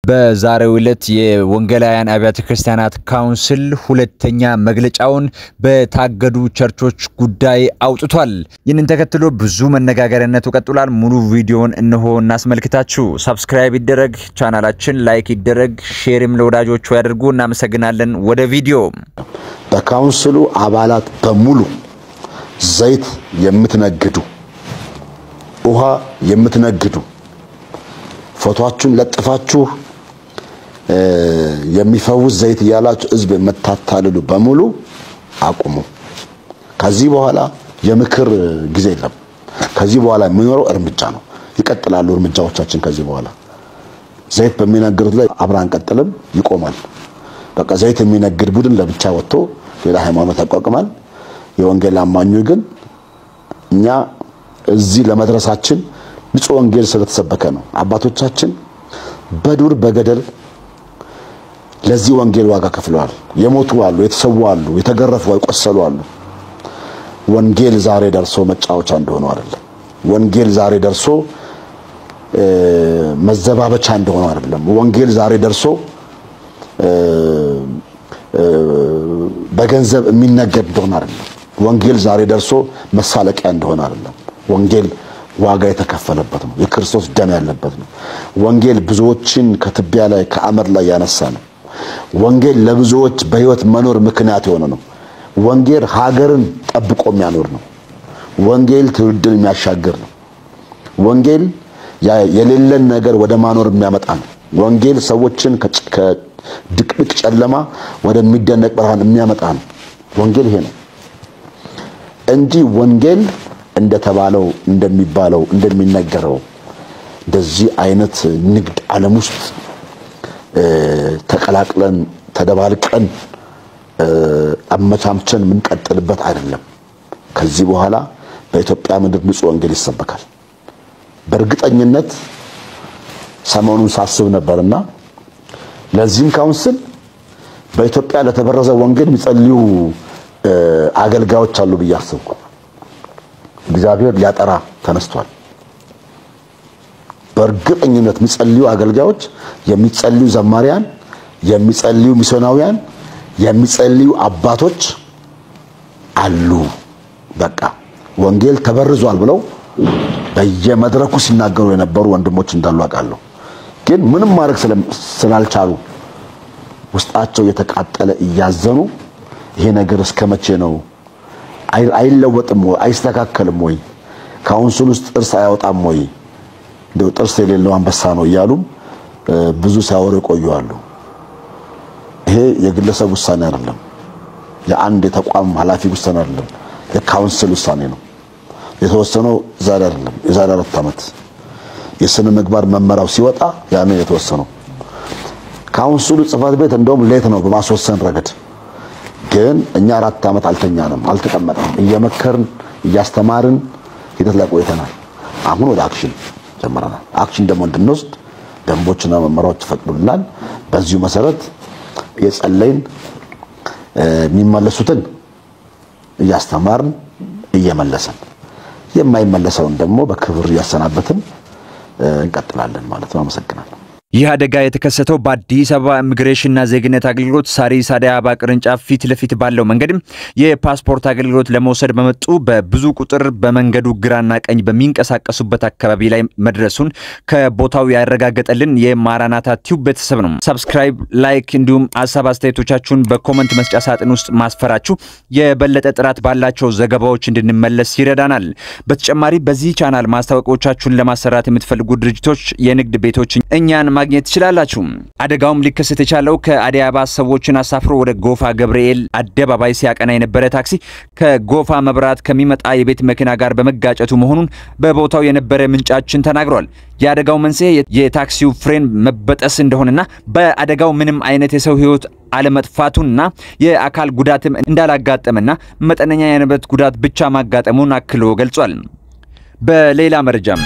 በዛሬው ዕለት የወንጌላውያን አብያተ ክርስቲያናት ካውንስል ሁለተኛ መግለጫውን በታገዱ ቸርቾች ጉዳይ አውጥቷል። ይህንን ተከትሎ ብዙ መነጋገሪያነቱ ቀጥሏል። ሙሉ ቪዲዮውን እነሆ እናስመልክታችሁ። ሰብስክራይብ ይደረግ፣ ቻናላችን ላይክ ይደረግ፣ ሼርም ለወዳጆቹ ያድርጉ። እናመሰግናለን። ወደ ቪዲዮ። በካውንስሉ አባላት በሙሉ ዘይት የምትነግዱ፣ ውሃ የምትነግዱ፣ ፎቶአችሁን ለጥፋችሁ የሚፈውስ ዘይት ያላችሁ ህዝብ የምታታልሉ በሙሉ አቁሙ። ከዚህ በኋላ የምክር ጊዜ የለም። ከዚህ በኋላ የሚኖረው እርምጃ ነው። ይቀጥላሉ እርምጃዎቻችን። ከዚህ በኋላ ዘይት በሚነግዱት ላይ አብራን ቀጥልም ይቆማል። በቃ ዘይት የሚነግድ ቡድን ለብቻ ወጥቶ ሌላ ሃይማኖት ያቋቁማል። የወንጌል አማኙ ግን እኛ እዚህ ለመድረሳችን ንጹህ ወንጌል ስለተሰበከ ነው። አባቶቻችን በዱር በገደል ለዚህ ወንጌል ዋጋ ከፍለዋል። የሞቱ አሉ፣ የተሰዉ አሉ፣ የተገረፉ የቆሰሉ አሉ። ወንጌል ዛሬ ደርሶ መጫወቻ እንደሆነ አይደለም። ወንጌል ዛሬ ደርሶ መዘባበቻ እንደሆነ አይደለም። ወንጌል ዛሬ ደርሶ በገንዘብ የሚነገድ እንደሆነ አይደለም። ወንጌል ዛሬ ደርሶ መሳለቂያ እንደሆነ አይደለም። ወንጌል ዋጋ የተከፈለበት ነው። የክርስቶስ ደም ያለበት ነው። ወንጌል ብዙዎችን ከትቢያ ላይ ከአመድ ላይ ያነሳ ነው። ወንጌል ለብዙዎች በህይወት መኖር ምክንያት የሆነ ነው። ወንጌል ሀገርን ጠብቆ የሚያኖር ነው። ወንጌል ትውልድን የሚያሻግር ነው። ወንጌል የሌለን ነገር ወደ ማኖር የሚያመጣ ነው። ወንጌል ሰዎችን ከድቅድቅ ጨለማ ወደሚደነቅ ብርሃን የሚያመጣ ነው። ወንጌል ይሄ ነው እንጂ ወንጌል እንደተባለው እንደሚባለው እንደሚነገረው እንደዚህ አይነት ንግድ ዓለም ውስጥ ተቀላቅለን ተደባልቀን አመቻምቸን ምን ቀጥልበት አይደለም። ከዚህ በኋላ በኢትዮጵያ ምድር ንጹህ ወንጌል ይሰበካል። በእርግጠኝነት ሰሞኑን ሳስብ ነበርና ለዚህም ካውንስል በኢትዮጵያ ለተበረዘ ወንጌል የሚጸልዩ አገልጋዮች አሉ ብዬ አስብኩ። እግዚአብሔር ሊያጠራ ተነስቷል። በእርግጠኝነት የሚጸልዩ አገልጋዮች፣ የሚጸልዩ ዘማሪያን፣ የሚጸልዩ ሚስዮናውያን፣ የሚጸልዩ አባቶች አሉ። በቃ ወንጌል ተበርዟል ብለው በየመድረኩ ሲናገሩ የነበሩ ወንድሞች እንዳሉ አውቃለሁ። ግን ምንም ማድረግ ስላልቻሉ ውስጣቸው የተቃጠለ እያዘኑ ይሄ ነገር እስከመቼ ነው አይለወጥም ወይ አይስተካከልም ወይ ካውንስል ውስጥ ጥርስ አያወጣም ወይ እንደው ጥርስ የሌለው አንበሳ ነው እያሉ ብዙ ሳይወሩ ቆዩአሉ። ይሄ የግለሰብ ውሳኔ አይደለም። የአንድ የተቋም ኃላፊ ውሳኔ አይደለም። የካውንስል ውሳኔ ነው። የተወሰነው ዛሬ አይደለም። የዛሬ 4 ዓመት የስነ ምግባር መመሪያው ሲወጣ ያኔ የተወሰነው ካውንስሉ ጽፋት ቤት እንደውም ሌት ነው በማስወሰን ረገድ። ግን እኛ 4 ዓመት አልተኛንም፣ አልተቀመጥንም። እየመከርን እያስተማርን ሂደት ላይ ቆይተናል። አሁን ወደ አክሽን ጀምረናል። አክሽን ደግሞ እንድንወስድ ደንቦችና መመሪያዎች ተፈቅዶልናል። በዚሁ መሰረት የጸለይን የሚመለሱትን እያስተማርን እየመለሰን የማይመለሰውን ደግሞ በክብር እያሰናበትን እንቀጥላለን ማለት ነው። አመሰግናለሁ። ይህ አደጋ የተከሰተው በአዲስ አበባ ኢሚግሬሽንና ዜግነት አገልግሎት ሳሪስ አዲስ አበባ ቅርንጫፍ ፊት ለፊት ባለው መንገድ የፓስፖርት አገልግሎት ለመውሰድ በመጡ በብዙ ቁጥር በመንገዱ ግራና ቀኝ በሚንቀሳቀሱበት አካባቢ ላይ መድረሱን ከቦታው ያረጋገጠልን የማራናታ ቲዩብ ቤተሰብ ነው። ሰብስክራይብ፣ ላይክ እንዲሁም ሐሳብ አስተያየቶቻችሁን በኮሜንት መስጫ ሳጥን ውስጥ ማስፈራችሁ የበለጠ ጥራት ባላቸው ዘገባዎች እንድንመለስ ይረዳናል። በተጨማሪ በዚህ ቻናል ማስታወቂያዎቻችሁን ለማሰራት የምትፈልጉ ድርጅቶች፣ የንግድ ቤቶች እኛን ማግኘት ይችላልላችሁ። አደጋውም ሊከሰት የቻለው ከአዲስ አበባ ሰዎችን አሳፍሮ ወደ ጎፋ ገብርኤል አደባባይ ሲያቀና የነበረ ታክሲ ከጎፋ መብራት ከሚመጣ የቤት መኪና ጋር በመጋጨቱ መሆኑን በቦታው የነበረ ምንጫችን ተናግሯል። የአደጋው መንስኤ የታክሲው ፍሬን መበጠስ እንደሆነና በአደጋው ምንም አይነት የሰው ህይወት አለመጥፋቱና የአካል ጉዳትም እንዳላጋጠመና መጠነኛ የንብረት ጉዳት ብቻ ማጋጠሙን አክሎ ገልጿል። በሌላ መረጃም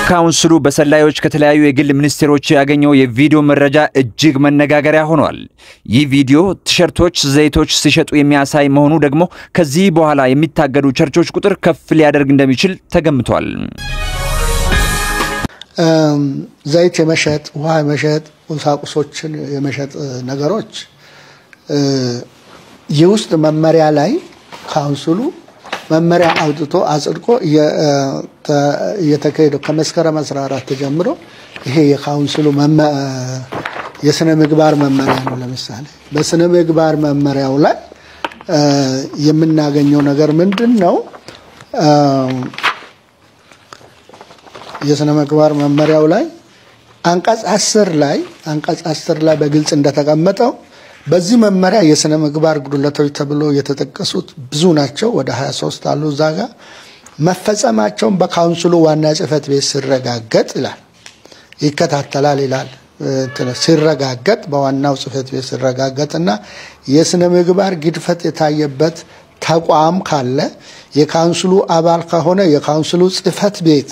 ካውንስሉ በሰላዮች ከተለያዩ የግል ሚኒስቴሮች ያገኘው የቪዲዮ መረጃ እጅግ መነጋገሪያ ሆኗል። ይህ ቪዲዮ ቲሸርቶች፣ ዘይቶች ሲሸጡ የሚያሳይ መሆኑ ደግሞ ከዚህ በኋላ የሚታገዱ ቸርቾች ቁጥር ከፍ ሊያደርግ እንደሚችል ተገምቷል። ዘይት የመሸጥ ውሃ የመሸጥ ቁሳቁሶችን የመሸጥ ነገሮች የውስጥ መመሪያ ላይ ካውንስሉ መመሪያ አውጥቶ አጽድቆ የተካሄደው ከመስከረም 14 ጀምሮ ይሄ የካውንስሉ የስነ ምግባር መመሪያ ነው። ለምሳሌ በስነ ምግባር መመሪያው ላይ የምናገኘው ነገር ምንድነው? የስነ ምግባር መመሪያው ላይ አንቀጽ 10 ላይ በግልጽ እንደተቀመጠው በዚህ መመሪያ የስነ ምግባር ጉድለቶች ተብሎ የተጠቀሱት ብዙ ናቸው። ወደ 23 አሉ። ዛጋ መፈጸማቸውን በካውንስሉ ዋና ጽህፈት ቤት ሲረጋገጥ ይላል ይከታተላል ይላል። ሲረጋገጥ በዋናው ጽህፈት ቤት ሲረጋገጥና የስነ ምግባር ግድፈት የታየበት ተቋም ካለ የካውንስሉ አባል ከሆነ የካውንስሉ ጽህፈት ቤት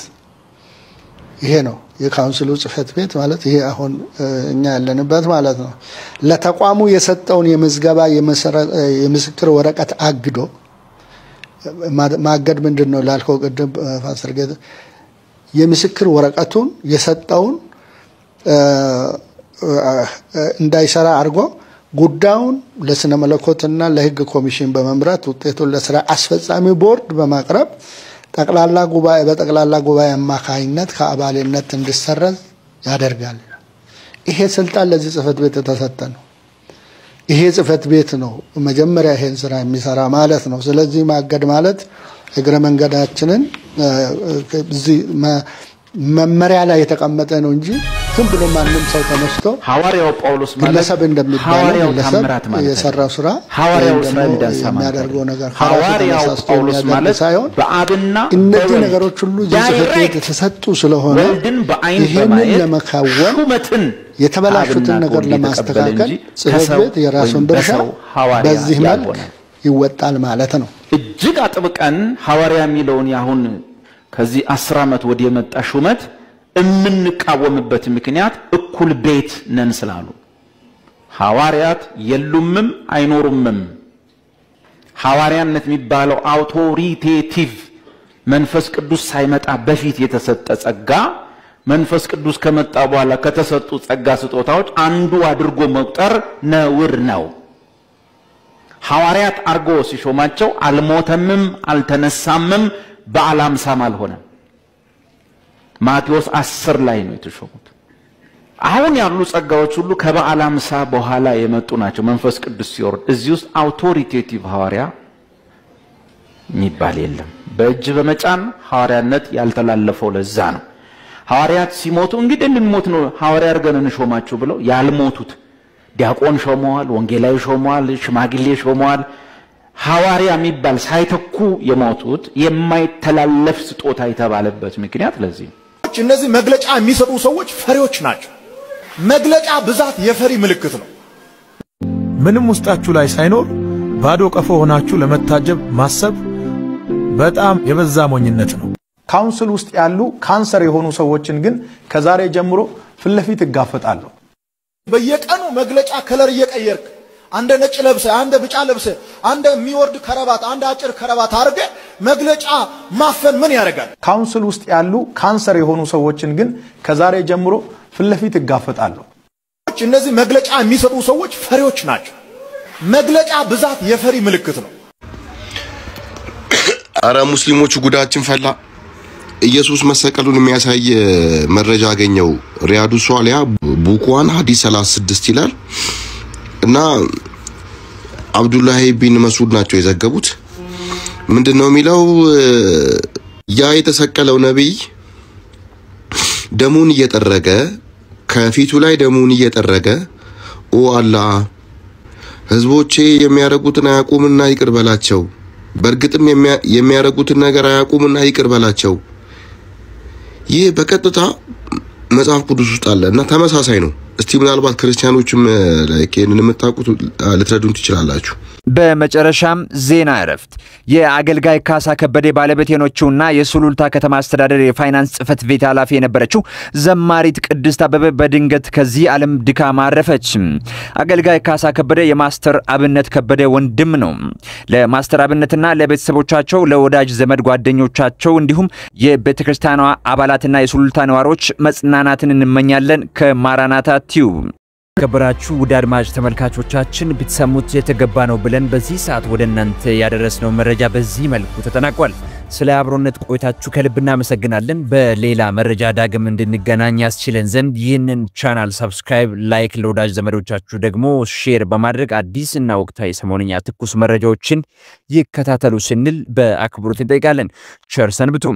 ይሄ ነው የካውንስሉ ጽህፈት ቤት ማለት ይሄ አሁን እኛ ያለንበት ማለት ነው። ለተቋሙ የሰጠውን የምዝገባ የምስክር ወረቀት አግዶ ማገድ ምንድነው ላልከው ቅድም ፋስርገት የምስክር ወረቀቱን የሰጠውን እንዳይሰራ አርጎ ጉዳዩን ለስነ መለኮትና ለህግ ኮሚሽን በመምራት ውጤቱን ለስራ አስፈጻሚ ቦርድ በማቅረብ ጠቅላላ ጉባኤ አማካይነት ከአባልነት እንዲሰረዝ ያደርጋል። ይሄ ስልጣን ለዚህ ጽህፈት ቤት ተሰጠ ነው። ይሄ ጽህፈት ቤት ነው መጀመሪያ ይሄን ስራ የሚሰራ ማለት ነው። ስለዚህ ማገድ ማለት እግረ መንገዳችንን እዚህ መመሪያ ላይ የተቀመጠ ነው እንጂ ዝም ብሎ ማንንም ሰው ተነስቶ ሐዋርያው ጳውሎስ ማለት ሐዋርያው ታምራት ማለት የሰራው ስራ ሐዋርያው እስራኤል ዳንሳ የሚያደርገው ነገር ሐዋርያው ጳውሎስ ማለት በአብና እነዚህ ነገሮች ሁሉ ጽህፈት የተሰጡ ስለሆነ ይሄንን ለመካወን ሹመትን የተበላሹትን ነገር ለማስተካከል ጽህፈት ቤት የራሱን ድርሻ በዚህ መልክ ይወጣል ማለት ነው። እጅግ አጥብቀን ሐዋርያ የሚለውን ያሁን ከዚህ 10 ዓመት ወዲህ የመጣ ሹመት እምንቃወምበት ምክንያት እኩል ቤት ነን ስላሉ ሐዋርያት የሉምም አይኖሩምም። ሐዋርያነት የሚባለው አውቶሪቴቲቭ መንፈስ ቅዱስ ሳይመጣ በፊት የተሰጠ ጸጋ መንፈስ ቅዱስ ከመጣ በኋላ ከተሰጡ ጸጋ ስጦታዎች አንዱ አድርጎ መቁጠር ነውር ነው። ሐዋርያት አርጎ ሲሾማቸው አልሞተምም አልተነሳምም በአላምሳም አልሆነም። ማቴዎስ 10 ላይ ነው የተሾሙት። አሁን ያሉ ጸጋዎች ሁሉ ከበአላምሳ በኋላ የመጡ ናቸው። መንፈስ ቅዱስ ሲወርድ እዚህ ውስጥ አውቶሪቴቲቭ ሐዋርያ የሚባል የለም። በእጅ በመጫን ሐዋርያነት ያልተላለፈው ለዛ ነው። ሐዋርያት ሲሞቱ እንግዲህ ልንሞት ነው ሐዋርያ አርገን እንሾማችሁ ብለው ያልሞቱት ዲያቆን ሾመዋል፣ ወንጌላዊ ሾመዋል፣ ሽማግሌ ሾመዋል። ሐዋርያ የሚባል ሳይተኩ የሞቱት የማይተላለፍ ስጦታ የተባለበት ምክንያት ለዚህ እነዚህ መግለጫ የሚሰጡ ሰዎች ፈሪዎች ናቸው። መግለጫ ብዛት የፈሪ ምልክት ነው። ምንም ውስጣችሁ ላይ ሳይኖር ባዶ ቀፎ ሆናችሁ ለመታጀብ ማሰብ በጣም የበዛ ሞኝነት ነው። ካውንስል ውስጥ ያሉ ካንሰር የሆኑ ሰዎችን ግን ከዛሬ ጀምሮ ፍለፊት እጋፈጣለሁ። በየቀኑ መግለጫ ከለር እየቀየርክ አንደ ነጭ ለብሰ አንደ ብጫ ለብሰ አንደ የሚወርድ ከረባት አንደ አጭር ከረባት አርገ መግለጫ ማፈን ምን ያደርጋል? ካውንስል ውስጥ ያሉ ካንሰር የሆኑ ሰዎችን ግን ከዛሬ ጀምሮ ፍለፊት እጋፈጣለሁ። እነዚህ መግለጫ የሚሰጡ ሰዎች ፈሪዎች ናቸው። መግለጫ ብዛት የፈሪ ምልክት ነው። አረ ሙስሊሞቹ ጉዳችን ፈላ። ኢየሱስ መሰቀሉን የሚያሳይ መረጃ አገኘው። ሪያዱ ሷሊያ ቡኳን ሐዲስ 36 ይላል እና አብዱላህ ኢብኑ መስዑድ ናቸው የዘገቡት። ምንድነው የሚለው? ያ የተሰቀለው ነብይ ደሙን እየጠረገ ከፊቱ ላይ ደሙን እየጠረገ ኦ አላህ ህዝቦቼ የሚያረጉትን አያቁምና ይቅር በላቸው፣ በርግጥም የሚያረጉትን ነገር አያቁምና ይቅር በላቸው። ይህ በቀጥታ መጽሐፍ ቅዱስ ውስጥ አለ እና ተመሳሳይ ነው። እስቲ ምናልባት ክርስቲያኖችም ለከነን የምታውቁት ልትረዱን ትችላላችሁ። በመጨረሻም ዜና እረፍት የአገልጋይ ካሳ ከበደ ባለቤት የሆነችውና የሱሉልታ ከተማ አስተዳደር የፋይናንስ ጽፈት ቤት ኃላፊ የነበረችው ዘማሪት ቅድስት አበበ በድንገት ከዚህ ዓለም ድካም አረፈች። አገልጋይ ካሳ ከበደ የማስተር አብነት ከበደ ወንድም ነው። ለማስተር አብነትና ለቤተሰቦቻቸው ለወዳጅ ዘመድ ጓደኞቻቸው እንዲሁም የቤተክርስቲያኗ አባላትና የሱሉልታ ነዋሪዎች መጽናናትን እንመኛለን። ከማራናታ ቲዩብ ከበራችሁ ውድ አድማጭ ተመልካቾቻችን ብትሰሙት የተገባ ነው ብለን በዚህ ሰዓት ወደ እናንተ ያደረስነው መረጃ በዚህ መልኩ ተጠናቋል። ስለ አብሮነት ቆይታችሁ ከልብ እናመሰግናለን። በሌላ መረጃ ዳግም እንድንገናኝ ያስችለን ዘንድ ይህንን ቻናል ሰብስክራይብ፣ ላይክ፣ ለወዳጅ ዘመዶቻችሁ ደግሞ ሼር በማድረግ አዲስና ወቅታዊ ሰሞንኛ ትኩስ መረጃዎችን ይከታተሉ ስንል በአክብሮት እንጠይቃለን። ቸር ሰንብቱ።